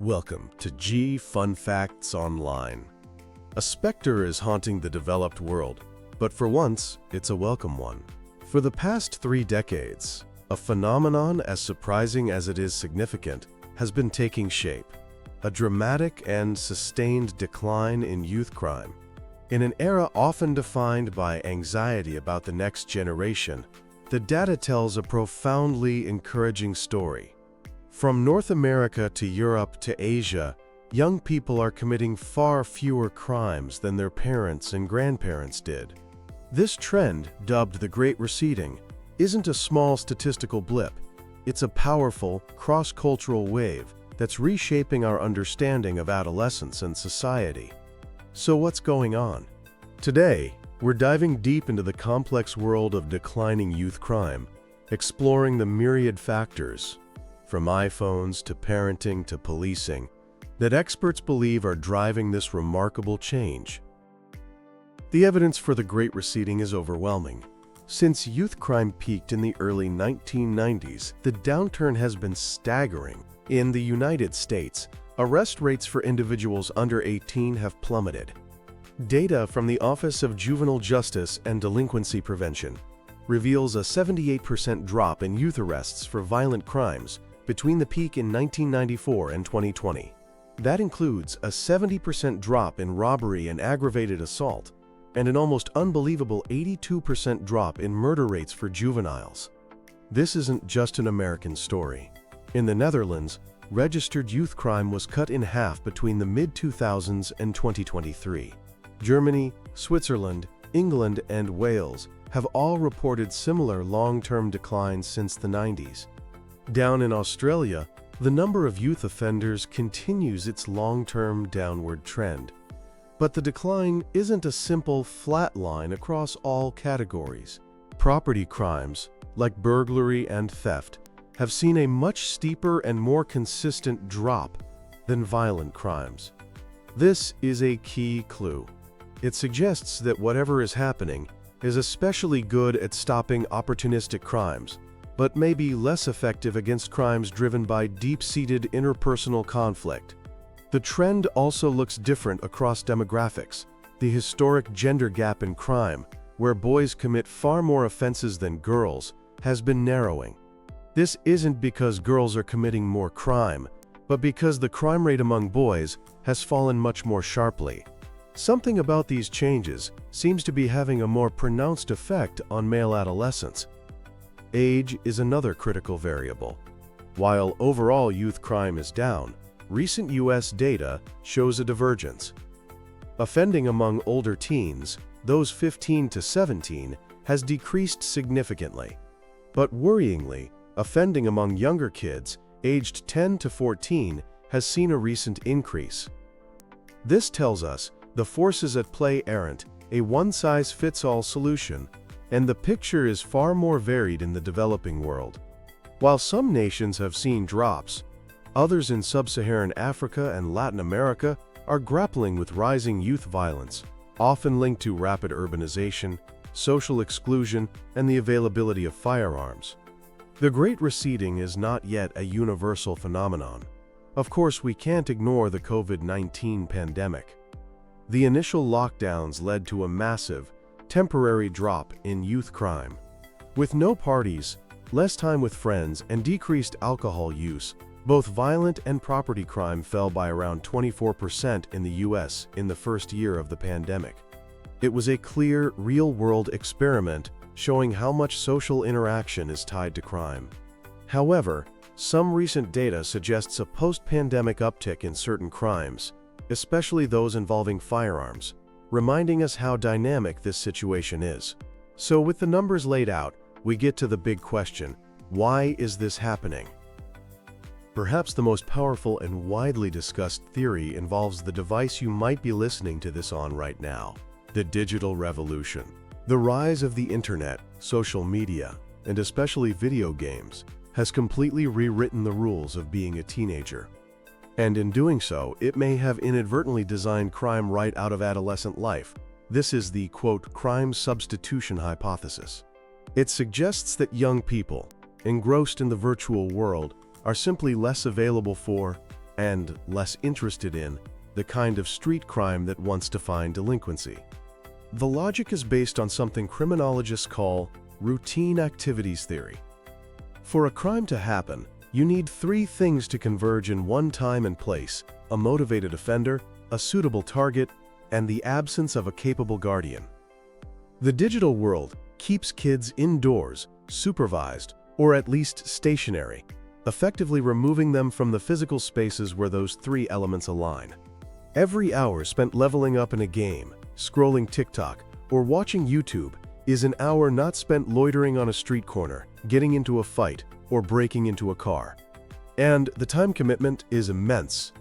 Welcome to G Fun Facts Online. A specter is haunting the developed world, but for once, it's a welcome one. For the past 3 decades, a phenomenon as surprising as it is significant has been taking shape. A dramatic and sustained decline in youth crime. In an era often defined by anxiety about the next generation, the data tells a profoundly encouraging story. From North America to Europe to Asia, young people are committing far fewer crimes than their parents and grandparents did. This trend, dubbed the Great Receding, isn't a small statistical blip. It's a powerful, cross-cultural wave that's reshaping our understanding of adolescence and society. So what's going on? Today, we're diving deep into the complex world of declining youth crime, exploring the myriad factors, from iPhones to parenting to policing, that experts believe are driving this remarkable change. The evidence for the Great Receding is overwhelming. Since youth crime peaked in the early 1990s, the downturn has been staggering. In the United States, arrest rates for individuals under 18 have plummeted. Data from the Office of Juvenile Justice and Delinquency Prevention reveals a 78% drop in youth arrests for violent crimes between the peak in 1994 and 2020. That includes a 70% drop in robbery and aggravated assault, and an almost unbelievable 82% drop in murder rates for juveniles. This isn't just an American story. In the Netherlands, registered youth crime was cut in half between the mid-2000s and 2023. Germany, Switzerland, England, and Wales have all reported similar long-term declines since the 90s. Down in Australia, the number of youth offenders continues its long-term downward trend. But the decline isn't a simple flat line across all categories. Property crimes, like burglary and theft, have seen a much steeper and more consistent drop than violent crimes. This is a key clue. It suggests that whatever is happening is especially good at stopping opportunistic crimes, but may be less effective against crimes driven by deep-seated interpersonal conflict. The trend also looks different across demographics. The historic gender gap in crime, where boys commit far more offenses than girls, has been narrowing. This isn't because girls are committing more crime, but because the crime rate among boys has fallen much more sharply. Something about these changes seems to be having a more pronounced effect on male adolescents. Age is another critical variable. While overall youth crime is down, recent U.S. data shows a divergence. Offending among older teens, those 15 to 17, has decreased significantly. But worryingly, offending among younger kids, aged 10 to 14, has seen a recent increase. This tells us the forces at play aren't a one-size-fits-all solution, and the picture is far more varied in the developing world. While some nations have seen drops, others in sub-Saharan Africa and Latin America are grappling with rising youth violence, often linked to rapid urbanization, social exclusion, and the availability of firearms. The Great Receding is not yet a universal phenomenon. Of course, we can't ignore the COVID-19 pandemic. The initial lockdowns led to a massive, temporary drop in youth crime. With no parties, less time with friends, and decreased alcohol use, both violent and property crime fell by around 24% in the US in the first year of the pandemic. It was a clear, real-world experiment showing how much social interaction is tied to crime. However, some recent data suggests a post-pandemic uptick in certain crimes, especially those involving firearms, reminding us how dynamic this situation is. So with the numbers laid out, we get to the big question: why is this happening? Perhaps the most powerful and widely discussed theory involves the device you might be listening to this on right now: the digital revolution. The rise of the internet, social media, and especially video games has completely rewritten the rules of being a teenager. And in doing so, it may have inadvertently designed crime right out of adolescent life. This is the, quote, crime substitution hypothesis. It suggests that young people, engrossed in the virtual world, are simply less available for and less interested in the kind of street crime that once defined delinquency. The logic is based on something criminologists call routine activities theory. For a crime to happen, you need three things to converge in one time and place: a motivated offender, a suitable target, and the absence of a capable guardian. The digital world keeps kids indoors, supervised, or at least stationary, effectively removing them from the physical spaces where those three elements align. Every hour spent leveling up in a game, scrolling TikTok, or watching YouTube is an hour not spent loitering on a street corner, getting into a fight, or breaking into a car. And the time commitment is immense.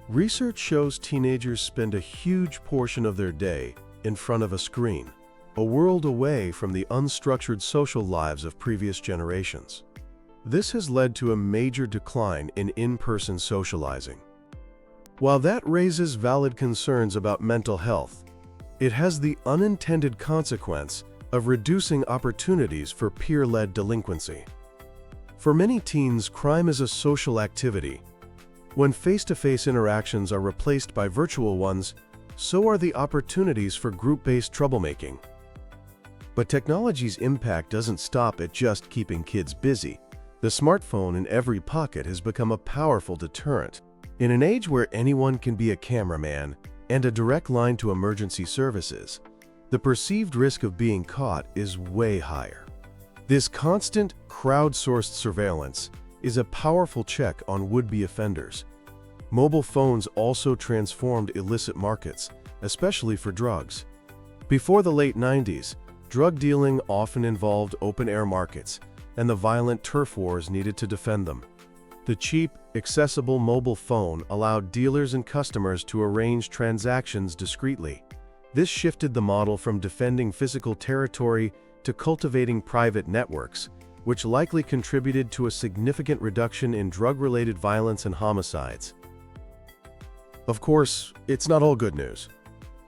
Research shows teenagers spend a huge portion of their day in front of a screen, a world away from the unstructured social lives of previous generations. This has led to a major decline in in-person socializing. While that raises valid concerns about mental health, it has the unintended consequence of reducing opportunities for peer-led delinquency. For many teens, crime is a social activity. When face-to-face interactions are replaced by virtual ones, so are the opportunities for group-based troublemaking. But technology's impact doesn't stop at just keeping kids busy. The smartphone in every pocket has become a powerful deterrent. In an age where anyone can be a cameraman and a direct line to emergency services, the perceived risk of being caught is way higher. This constant, crowdsourced surveillance is a powerful check on would-be offenders. Mobile phones also transformed illicit markets, especially for drugs. Before the late 90s, drug dealing often involved open-air markets, and the violent turf wars needed to defend them. The cheap, accessible mobile phone allowed dealers and customers to arrange transactions discreetly. This shifted the model from defending physical territory to cultivating private networks, which likely contributed to a significant reduction in drug-related violence and homicides. Of course, it's not all good news.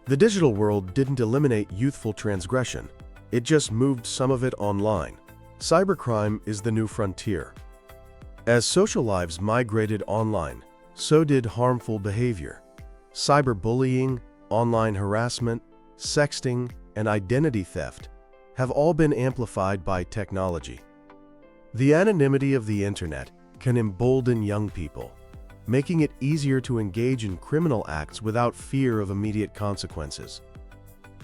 The digital world didn't eliminate youthful transgression. It just moved some of it online. Cybercrime is the new frontier. As social lives migrated online, so did harmful behavior. Cyberbullying, online harassment, sexting, and identity theft have all been amplified by technology. The anonymity of the internet can embolden young people, making it easier to engage in criminal acts without fear of immediate consequences.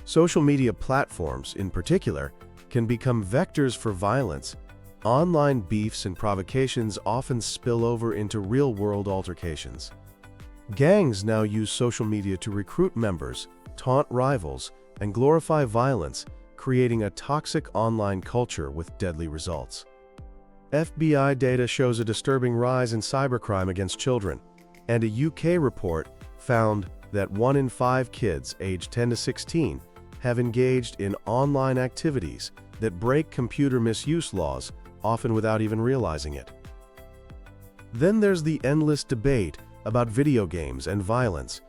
Social media platforms, in particular, can become vectors for violence. Online beefs and provocations often spill over into real-world altercations. Gangs now use social media to recruit members, taunt rivals, and glorify violence, creating a toxic online culture with deadly results. FBI data shows a disturbing rise in cybercrime against children, and a UK report found that 1 in 5 kids aged 10 to 16 have engaged in online activities that break computer misuse laws, often without even realizing it. Then there's the endless debate about video games and violence.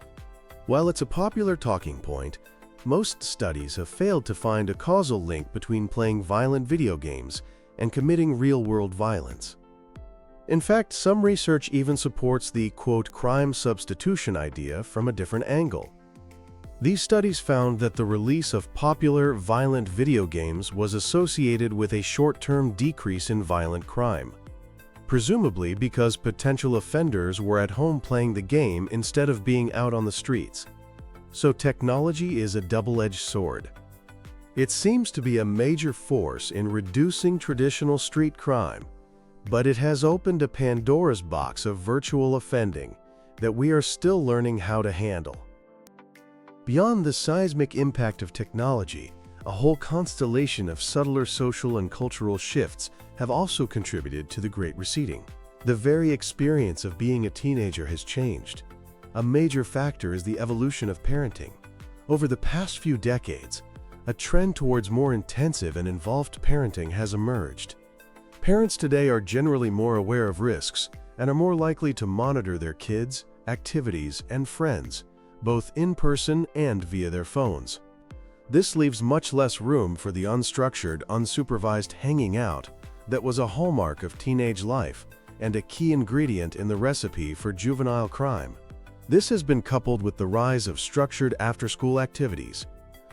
While it's a popular talking point, most studies have failed to find a causal link between playing violent video games and committing real-world violence. In fact, some research even supports the, quote, crime substitution idea from a different angle. These studies found that the release of popular, violent video games was associated with a short-term decrease in violent crime, presumably because potential offenders were at home playing the game instead of being out on the streets. So technology is a double-edged sword. It seems to be a major force in reducing traditional street crime, but it has opened a Pandora's box of virtual offending that we are still learning how to handle. Beyond the seismic impact of technology, a whole constellation of subtler social and cultural shifts have also contributed to the Great Receding. The very experience of being a teenager has changed. A major factor is the evolution of parenting. Over the past few decades, a trend towards more intensive and involved parenting has emerged. Parents today are generally more aware of risks and are more likely to monitor their kids, activities, and friends, both in person and via their phones. This leaves much less room for the unstructured, unsupervised hanging out that was a hallmark of teenage life and a key ingredient in the recipe for juvenile crime. This has been coupled with the rise of structured after-school activities,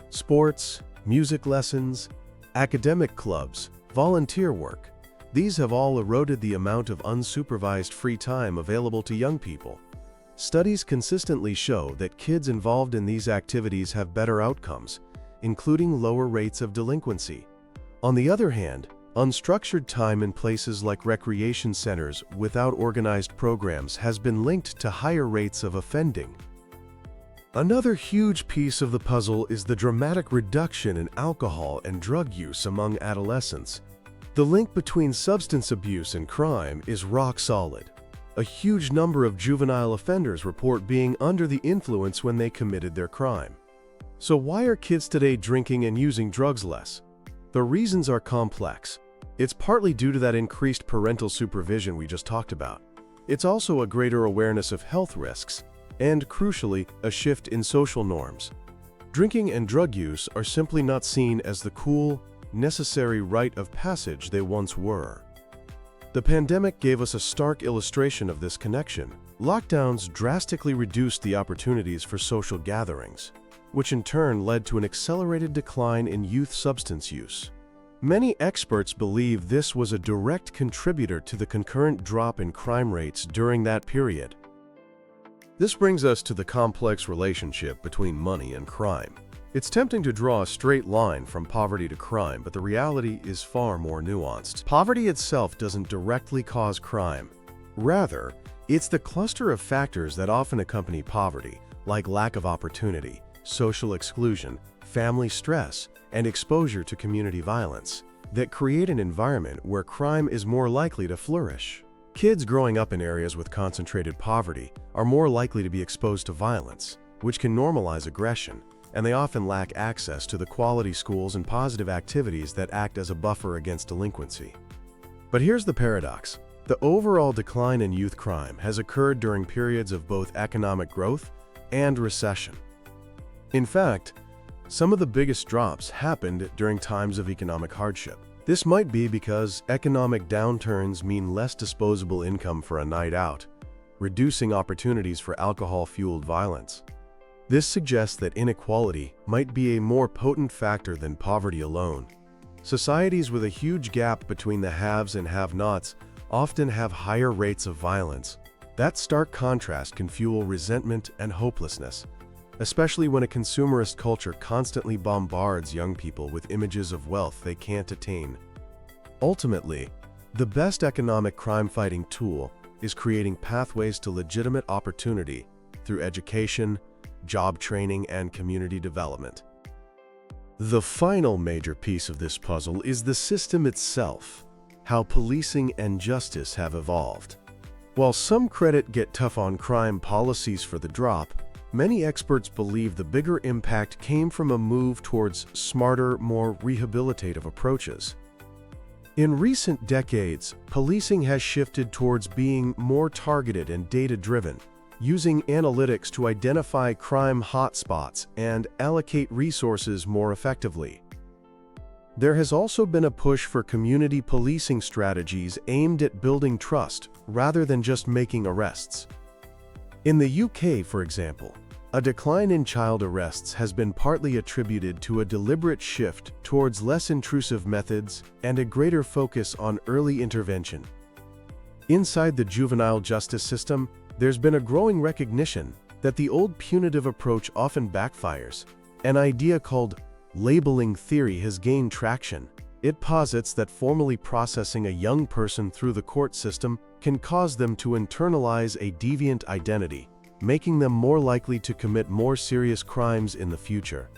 sports, music lessons, academic clubs, volunteer work. These have all eroded the amount of unsupervised free time available to young people. Studies consistently show that kids involved in these activities have better outcomes, including lower rates of delinquency. On the other hand, unstructured time in places like recreation centers without organized programs has been linked to higher rates of offending. Another huge piece of the puzzle is the dramatic reduction in alcohol and drug use among adolescents. The link between substance abuse and crime is rock solid. A huge number of juvenile offenders report being under the influence when they committed their crime. So why are kids today drinking and using drugs less? The reasons are complex. It's partly due to that increased parental supervision we just talked about. It's also a greater awareness of health risks, and crucially, a shift in social norms. Drinking and drug use are simply not seen as the cool, necessary rite of passage they once were. The pandemic gave us a stark illustration of this connection. Lockdowns drastically reduced the opportunities for social gatherings, which in turn led to an accelerated decline in youth substance use. Many experts believe this was a direct contributor to the concurrent drop in crime rates during that period. This brings us to the complex relationship between money and crime. It's tempting to draw a straight line from poverty to crime, but the reality is far more nuanced. Poverty itself doesn't directly cause crime. Rather, it's the cluster of factors that often accompany poverty, like lack of opportunity, social exclusion, family stress, and exposure to community violence, that create an environment where crime is more likely to flourish. Kids growing up in areas with concentrated poverty are more likely to be exposed to violence, which can normalize aggression, and they often lack access to the quality schools and positive activities that act as a buffer against delinquency. But here's the paradox. The overall decline in youth crime has occurred during periods of both economic growth and recession. In fact, some of the biggest drops happened during times of economic hardship. This might be because economic downturns mean less disposable income for a night out, reducing opportunities for alcohol-fueled violence. This suggests that inequality might be a more potent factor than poverty alone. Societies with a huge gap between the haves and have-nots often have higher rates of violence. That stark contrast can fuel resentment and hopelessness, especially when a consumerist culture constantly bombards young people with images of wealth they can't attain. Ultimately, the best economic crime-fighting tool is creating pathways to legitimate opportunity through education, job training, and community development. The final major piece of this puzzle is the system itself, how policing and justice have evolved. While some credit get tough on crime policies for the drop, many experts believe the bigger impact came from a move towards smarter, more rehabilitative approaches. In recent decades, policing has shifted towards being more targeted and data-driven, using analytics to identify crime hotspots and allocate resources more effectively. There has also been a push for community policing strategies aimed at building trust rather than just making arrests. In the UK, for example, a decline in child arrests has been partly attributed to a deliberate shift towards less intrusive methods and a greater focus on early intervention. Inside the juvenile justice system, there's been a growing recognition that the old punitive approach often backfires. An idea called labeling theory has gained traction. It posits that formally processing a young person through the court system can cause them to internalize a deviant identity, making them more likely to commit more serious crimes in the future.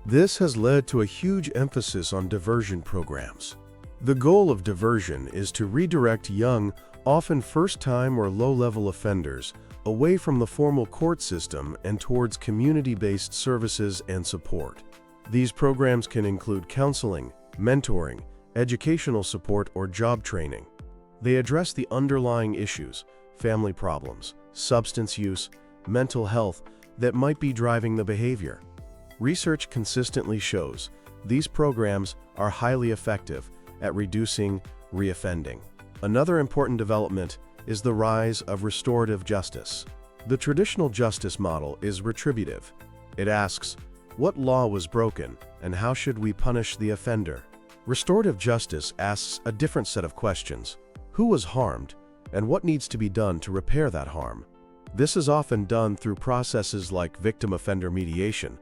This has led to a huge emphasis on diversion programs. The goal of diversion is to redirect young, often first-time or low-level offenders away from the formal court system and towards community-based services and support. These programs can include counseling, mentoring, educational support, or job training. They address the underlying issues, family problems, substance use, mental health that might be driving the behavior. Research consistently shows these programs are highly effective at reducing reoffending. Another important development is the rise of restorative justice. The traditional justice model is retributive. It asks, what law was broken, and how should we punish the offender? Restorative justice asks a different set of questions. Who was harmed, and what needs to be done to repair that harm? This is often done through processes like victim-offender mediation,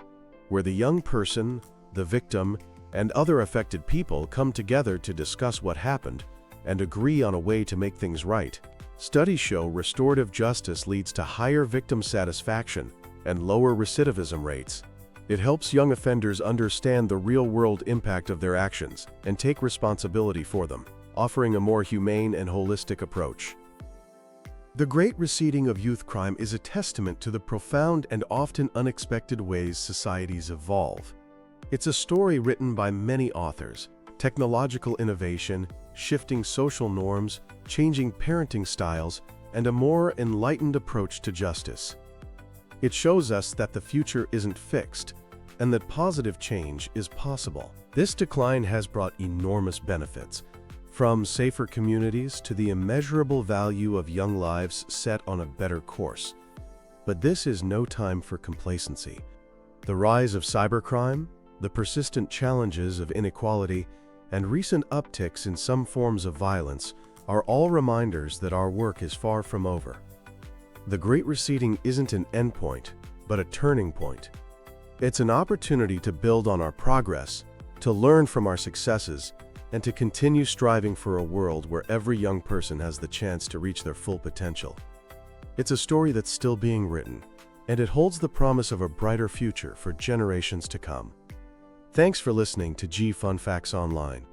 where the young person, the victim, and other affected people come together to discuss what happened and agree on a way to make things right. Studies show restorative justice leads to higher victim satisfaction and lower recidivism rates. It helps young offenders understand the real-world impact of their actions and take responsibility for them, offering a more humane and holistic approach. The great receding of youth crime is a testament to the profound and often unexpected ways societies evolve. It's a story written by many authors: technological innovation, shifting social norms, changing parenting styles, and a more enlightened approach to justice. It shows us that the future isn't fixed, and that positive change is possible. This decline has brought enormous benefits, from safer communities to the immeasurable value of young lives set on a better course. But this is no time for complacency. The rise of cybercrime, the persistent challenges of inequality, and recent upticks in some forms of violence are all reminders that our work is far from over. The Great Receding isn't an endpoint, but a turning point. It's an opportunity to build on our progress, to learn from our successes, and to continue striving for a world where every young person has the chance to reach their full potential. It's a story that's still being written, and it holds the promise of a brighter future for generations to come. Thanks for listening to Fun Facts Online.